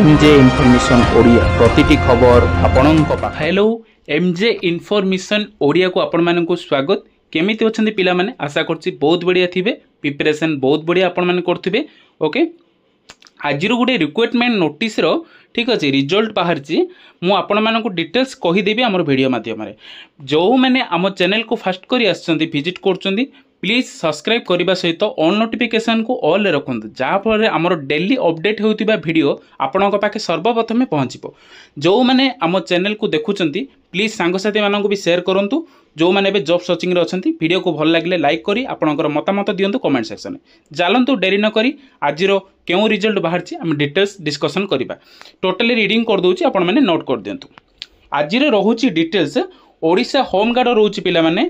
MJ information Odia प्रतिटी खबर आपणक पाख। Hello MJ information Odia को आपण मानक स्वागत। केमिति अछंती पिला माने? आशा करछि बहुत बढ़िया थिबे, प्रिपरेशन बहुत बढ़िया आपण माने करथिबे। ओके, आज गोटे रिक्रुटमेंट नोटिस रो ठीक अच्छे रिजल्ट बाहर मु आपण मानक डिटेल्स कहीदेवी आम वीडियो माध्यम जो मैंने आम चैनल को फास्ट करी आसछंती विजिट करछंती प्लीज सब्सक्राइब करने सहित ऑल नोटिफिकेशन को ऑल रखुद जहाँफल आमर डेली अपडेट होता वीडियो आपण पाखे सर्वप्रथमें पहुँचब। जो मैंने आम चैनल को देखुंत प्लीज सांगसाथी मानक भी शेयर करूँ। जो मैंने भी जॉब सर्चिंग अच्छा वीडियो को भल लगे लाइक करी आपणकर मतामत दिंतु कमेंट सेक्शन में। चलतु डेरी न करी आज क्यों रिजल्ट बाहर आम डिटेल्स डिस्कसन करवा। टोटाली रीडिंग कर दूची आपण मैंने नोट कर दिंतु। आज रोचे डिटेल्स ओडिशा होमगार्ड रोचे पिला माने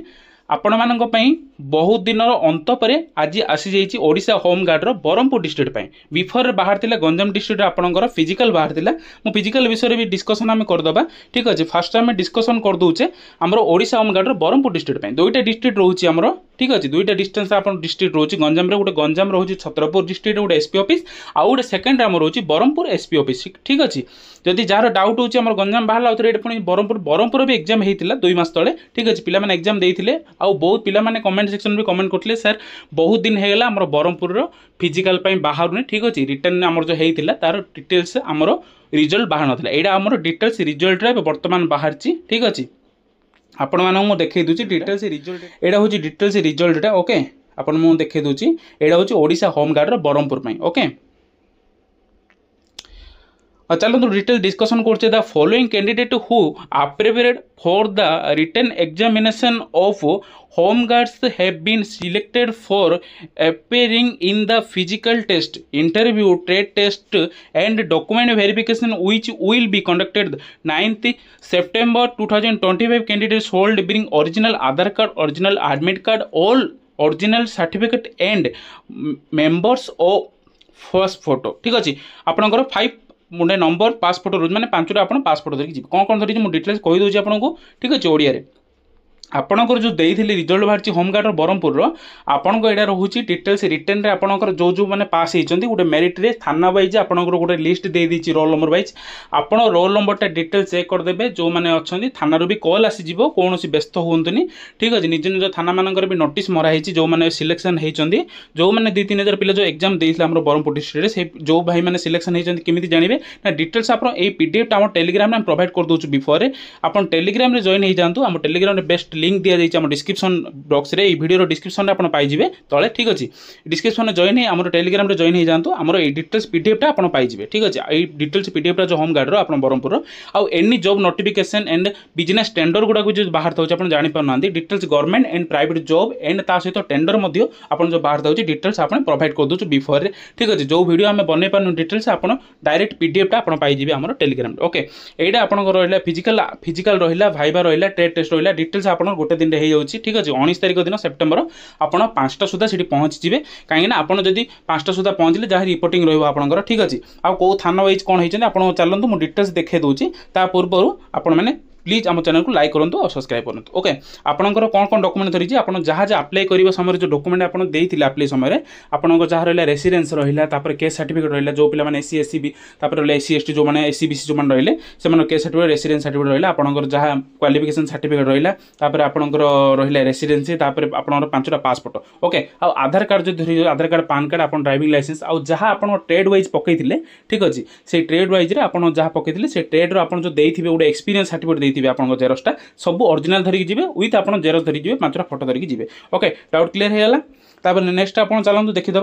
आपण मानक पई बहुत दिन अंत पर आज आसी जाइए Odisha home guard Berhampur district before बाहर थिला गंजाम डिस्ट्रिक्ट आपणकर फिजिकल बाहर थिला। मु फिजिकल विषय भी डिस्कसन आम करदबा ठीक अच्छे। फास्ट आम डिस्कसन कर दूचे आमर ओडिशा होमगार्ड बरहमपुर डिस्ट्रिक्ट दुईटा डिस्ट्रिक्ट रोचे आमर ठीक अच्छे। दुईटा डिस्टेंस आप डिस्ट्रिक्ट रोचे गंजाम गोटे गंजाम रोचे छत्रपुर डिस्ट्रिक्ट गोटे एसपी ऑफिस आउ गोटे सेकेंड आम रोचे बरहमपुर एसपी ऑफिस ठीक अच्छे। जदि जार डाउट होची आमर गंजाम बाहर आउथरे पुणी बरहमपुर भी एग्जाम होता 2 मास तले ठीक अच्छे। पिला माने एग्जाम देइथिले आउ बहुत पिला माने कमेंट सेक्शन में कमेंट करथिले सर बहुत दिन हेगला आमर बरहमपुर फिजिकल पई बाहर ठीक अच्छे। रिटर्न आमर जो हेइथिला तार डिटेल्स आमर रिजल्ट बाहर नथिला। एडा आमर डिटेल्स रिजल्ट रे वर्तमान बाहर ठीक अच्छे। आपण मानक देखै दूची डिटेल्स रिजल्ट एडा होची डिटेल्स रिजल्ट ओके। आपण मु देखै दूची एडा होची ओडिशा होमगार्ड बरहमपुर पई ओके। चलो डिटेल डिस्कसन करते the following candidate who appeared for the written examination of home guards have been selected for appearing in the physical test, interview, trade test and document verification which will be conducted 9th September 2025. Candidates hold bring original Aadhaar card, original admit card, all original certificate and members of first photo ठीक अच्छे। आपंकर 5 मुंडे number passport रोज मैंने 5टा आप passport धरिकी जी कौन धरिकी मुझे details कहीदे आपको ठीक अच्छे। ओडिया आपणकर जो देते रिजल्ट बाहर होमगार्ड बरहमपुर आपण को यहाँ रोचे डिटेल्स रिटर्न रे आपणकर जो जो मैंने पास होती गोटे मेरिट रे थाना वाइज आपणकर गोटे लिस्ट दे दी रोल नंबर वाइज आपण रोल नंबरटा डिटेल्स चेक करदे जो मैंने अच्छा थाना भी कॉल आसीज कौन व्यस्त हुंतुनि ठीक अच्छे। निज निज थाना मानकर भी नोटिस मराई जो मैंने सिलेक्शन होती जो मैंने 2-3 पिला जो एग्जाम देते बरहमपुर डिस्ट्रिक्ट से जो भाई मैंने सिलेक्शन होती केमी जानवे ना डिटेल्स आप पीडीएफ आम टेलीग्राम में प्रोवाइड कर दूँ बिफोर आप टेलीग्राम जॉइन हो जातु। आम टेलीग्राम बेस्ट लिंक दिया जाइए आम डिस्क्रिप्शन बॉक्स रे वीडियो डिस्क्रिप्शन आप पाइबे तले ठीक अच्छे। डिस्क्रिप्शन जॉइन है आम टेलीग्राम जॉइन हो जातु आम डिटेल्स पीडीएफ आप पाइबे ठीक अच्छे। ये डिटेल्स पीडीएफ जो होमगार्ड आप बरहमपुर आउ any job notification and business tender गुड़ा जो बाहर था आप जापाना details government and private job and ता सहित टेंडर आप जो बाहर था डिटेल्स आप प्रोवाइड कर दूँ बिफोर ठीक अच्छे। जो वीडियो आम बन पार्नु डिटेल्स आप डायरेक्ट पीडीएफ आप पाइबे आम टेलीग्राम ओके। यहाँ आपंकर रहा फिजिकल रहा भाइबा रहा ट्रेड टेस्ट रहा डिटेल्स आप गोटे दिन हो जाऊँगी ठीक अच्छे। 19 तारिख दिन सेप्टेम्बर आप 5टा सुधा से पहुँची जाए कहीं आपड़ जब 5टा सुधा पहुँचले जहाँ रिपोर्टिंग रहा ठीक अच्छे। आउ कौ थाना वाइज कौन होती आप चलते मुझे डिटेल्स देखा दूसरी ता पूर्व आपण मैंने प्लीज आम चैनल को लाइक करूँ और सब्सक्राइब करूँ ओके। आपंकर कौन कौन डॉक्यूमेंट धरी आप जहाँ जहाँ अप्लाई करने समय जो डॉक्यूमेंट आप देते अप्लाई समय आपंकर जहाँ रहा रेसिडेंस रहा केस सर्टिफिकेट रहा जो पे एससी एससी भी एससी एसटी जो मैंने एससी बीसी जो मैंने रही से केस सर्टिफिकेट रेसिडेंस सर्टिफिकेट रहा आपंकर जहाँ क्वालिफिकेशन सर्टिफिकेट रहा आपंकर रहा रेसिडेंसी आप 5टा पासपोर्ट ओके। आधार कार्ड जो धरी आधार कार्ड पान कार्ड आप ड्राइविंग लाइसेंस आउ जहाँ आप ट्रेड वाइज पकई ठीक अच्छे से ट्रेड वाइज आप जहाँ पकई से ट्रेड आप जो देते गोटे एक्सपीरियंस सर्टिफिकेट आप जेरोक्सटा सब ओरिजिनल धरिकी जी विथ आप जेरोक्स धरिकी जी 5टा फोटो धरिकी जी ओके। डाउट क्लियर होगा नेक्स्ट आप चलते देखीदे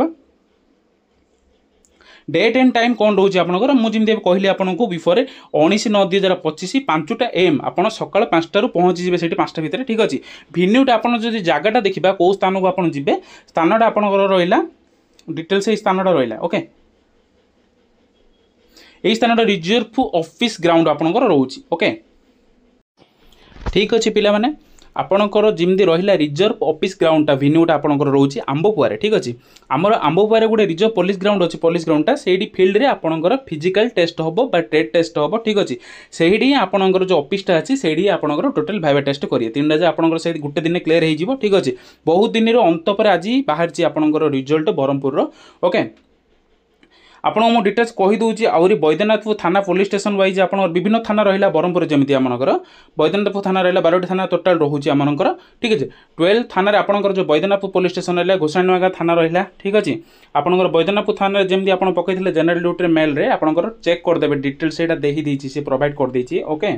डेट एंड टाइम कौन रोचे आपंकर मुझे कहली आपको बिफोर 19/9/2025 5टा AM आप सका 5टारू पहुँची जाए से 5टा भितर ठीक अच्छे। भिन्यूटा आप जगटा देखा कौ स्थान को आप जी स्थानटा आपंकर रहा डिटेल्स स्थानटा रहा ओके। यही स्थानटा रिजर्व ऑफिस ग्राउंड आपंकर रोचे ओके ठीक अच्छे। पिला माने आपणकर जमी रहा रिजर्व ऑफिस ग्राउंडटा भेन्यूटा आपंकर रोचे आंबपुआर ठीक अच्छे। आमर आंबपुआर गोटे रिजर्व पुलिस ग्राउंड अच्छे पुलिस ग्राउंडटा से फिल्ड रे आपणकर फिजिकल टेस्ट हम ट्रेड टेस्ट हम ठीक अच्छे। से आपणकर जो ऑफिसटा अच्छी से आपणकर टोटल भाइबा टेस्ट करेंगे 3टा जे आपणकर से गोटे दिन क्लियर हो ठीक अच्छे। बहुत दिन अंत पर आज बाहर आपणकर रिजल्ट बरहमपुर ओके। आपको मुझे डिटेल्स कहीदे आहरी बैद्यनाथपुर थाना पुलिस स्टेशन वाइज आप विभिन्न थाना रहा ब्रह्मपुर जमी आमर बैद्यनाथपुर थाना रहा 12टी थाना टोटाल रोचे आमर ठीक है 12 थाना आपंकर जो बैद्यनाथपुर पुलिस स्टेशन रहा घोषाणीनगा थाना रहा ठीक अच्छे आपंकर बैद्यनाथपुर थाना जमी आप पकड़े जनरल ड्यूटी मेल रे आपंकर चेक करदे डिटेल्स से देखी सी प्रोवाइड कर देछि ओके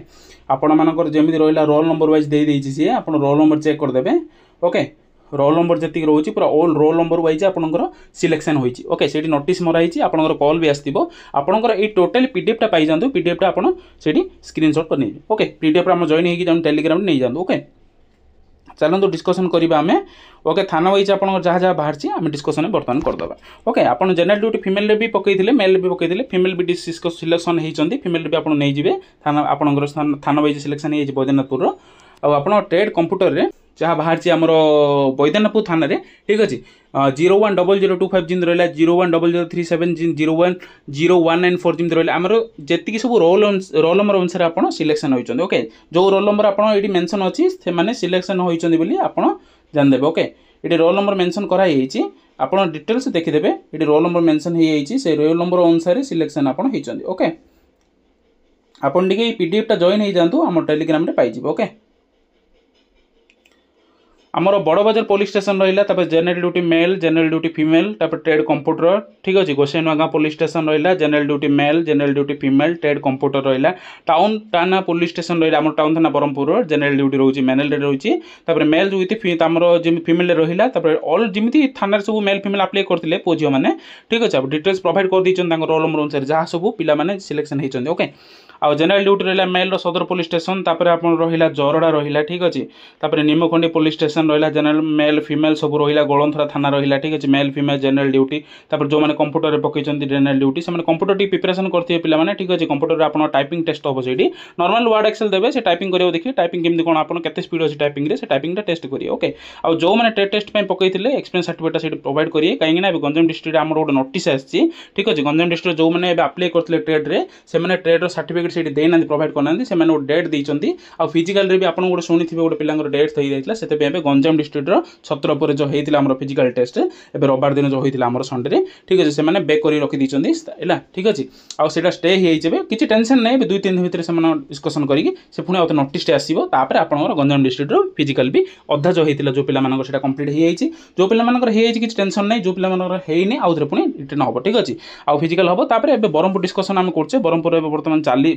आपण मानकर जमी रहा रोल नंबर वाइज देदेछि सी आप रोल नंबर चेक करदे ओके रोल नंबर जी रोचे पूरा ऑल रोल नंबर वाइज आपंकर सिलेक्शन होती ओके से नोटिस मराई आपंकर कॉल भी आसो आपंकर ये टोटाल पीडीएफ पाई जातु पीडीएफ आप स्क्रीनशॉट कर नहीं ओके पीडीएफ आम जॉइन होगी टेलीग्राम नहीं जातु ओके चलते डिस्कसन करवा आम ओके थाना वाइज आप जहाँ जहाँ बाहर आम डिस्कसन बर्तमान करदे ओके आप जनरल ड्यूटी फिमेल भी पकईले मेल भी पकईले फिमेल भी सिलेक्शन होती फिमेल भी आप नहीं थाना आपंकर थाना वाइज सिलेक्शन हो बैद्यनाथपुर आप ट्रेड कंप्यूटर जहाँ बाहर आमर बैद्यनाथपुर थाना ठीक अच्छे 010025 जिन रहा 010037 जिन 010194 जिन रहा आमर जी सब रोल नंबर अनुसार आप सिलेक्शन होती ओके जो रोल नंबर आप मेंशन अच्छी से सिलेक्शन होती आप जानदेवे ओके ये रोल नंबर मेंशन कराई आप डिटेल्स देखीदे ये रोल नंबर मेंशन हो रोल नंबर अनुसार सिलेक्शन आप ओके आपन टिके पीडीएफ जॉइन हो जातु आम टेलीग्राम रे पाइबे ओके आमर बड़ बजार पुलिस स्टेशन रहा general duty male general duty female trade computer ठीक अच्छे गोसाईनगा पुलिस स्टेशन रहा general duty male general duty female trade computer रहा टाउन थाना पुलिस स्टेशन रहा टाउन थाना ब्रह्मपुर जनरल ड्यूटी रोचे मेल रोचे मेल विथ आमर जमी फिमेल रहा ऑल जमी थाना सब मेल फिमेल अप्लाई करते पुओ झील मैंने ठीक अच्छे डिटेल्स प्रोवाइड कर दी रोल नंबर अनुसार जहाँ सब पिला सिलेक्शन होती ओके आ जनरल ड्यूटी रहा मेल सदर पुलिस स्टेशन तापर आप रहा जरड़ा रहा ठीक अच्छे निमखंडी पुलिस स्टेशन रहा जनरल मेल फिमेल सब रहा गोलंथरा थाना रहा ठीक अच्छे मेल फिमेल जनरल ड्यूटी तापर जो मैंने कंप्यूटर पकई जनरल ड्यूटी से कंप्यूटर टी प्रिपरेशन करते पे ठीक अच्छे कंप्यूटर आप टाइपिंग टेस्ट हम से नॉर्मल वर्ड एक्सेल देवे से टाइपिंग करियो देखिए टाइपिंग केमती कौन आप स्पीड अच्छे टाइपिंग रे से टाइपिंग टेस्ट करिए ओके आ जो मैंने ट्रेड टेस्ट पकई एक्सपीरियंस सर्टिफिकेट से प्रोवाइड करिए कहीं गंजाम डिस्ट्रिक्ट आम गोटे नोटिस आसी ठीक अच्छे गंजाम डिस्ट्रिक्ट जो मैंने अप्लाई करते ट्रेड रे से ट्रेड सर्टिफिकेट से देना प्रोवाइड करना से गोटे डेट देती आ फिजिकल भी आप गोटे शुणी गोटे पिला डेट हो जाता से गंजाम डिस्ट्रिक्ट छत्रपुर जो होता है फिजिकल टेस्ट एवं रविवार दिन जो होता है संडे ठीक अच्छे से बेक कर रखी है ठीक अच्छे आटा स्टे हो किसी टेंशन नहीं 2-3 दिन भितर से डिस्कसन करके पुणी आउ नोटिस आसो तापर आप गंजाम डिस्ट्रिक्ट फिजिकल भी अधा जो होता है जो पिला कंप्लीट हो जो पिला किसी टेंशन नहीं जो पिला होनी आउ थे पुणी रिटर्न हम ठीक अच्छे आउ फिजिकल हम तापर ब्रह्मपुर डिस्कसन आम करचे ब्रह्मपुर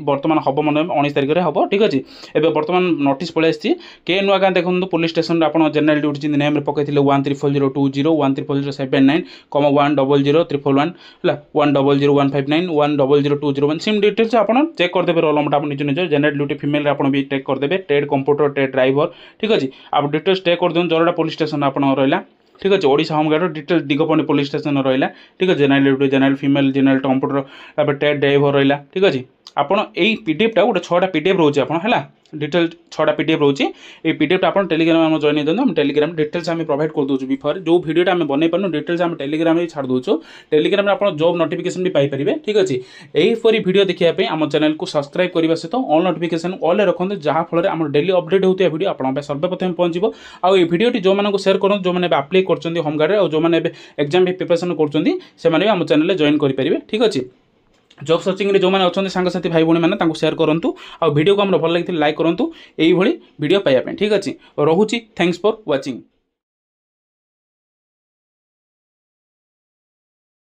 बर्तमान हम मन 19 तारिख में हम ठीक अच्छे एवं बर्तमान नोटिस पलि आसी के नुआ गाँ देखो पुलिस स्टेशन आप जनरल ड्यूटी नेम पकई 130020 130079 100311 है 100159 100201 सिम डिटेल्स आप चेक करदे रोल नंबर आप निज निज जनरल ड्यूटी फिमेल आप भी चेक करदे ट्रेड कंप्यूटर ट्रेड ड्राइवर ठीक अच्छे आप डिटेल्स चेक कर दिखाँ जरड़ा पुलिस स्टेशन आप रहा ठीक अच्छे Odisha home guard detail Digapahandi police station रहा ठीक है general duty general female general computer trade driver रहा ठीक अच्छे आपड़ यही पीडीएफ गोटे 6टा पीडीएफ रोचे है डिटेल 6टा पीडीएफ रोचे ये पीडीएफ आप टेलीग्राम जॉइन होते हैं टेलीग्राम डिटेल्स आम प्रोवाइड कर दूँ बिफोर जो वीडियो आम बन पार्न डिटेल्स आम टेलीग्राम में छाड़ दूँ टेलीग्राम में आप जॉब नोटिफिकेशन भी पाइपर ठीक अच्छे यहीपरी वीडियो देखिए आम चैनल को सब्सक्राइब करने सहित ऑल नोटिफिकेशन ऑल रखते जहाँफल आम डेली अपडेट होता है वीडियो आप सर्वप्रथम पहुँचो आउ भिडियोटी जो मैंने सेयर करूँ जो मैंने अप्लाई कर होमगार्ड और जो मैंने एग्जाम भी प्रिपरेशन कर आम चैनल जॉइन करेंगे ठीक अच्छे जॉब सर्चिंग रे जो मैंने अच्छा सांगसाथी भाई भाई मैंने सेयार करूँ आ वीडियो को आम भल लगी लाइक करूँ यही वीडियो पाइबा ठीक अच्छे रोचे थैंक्स फॉर वाचिंग।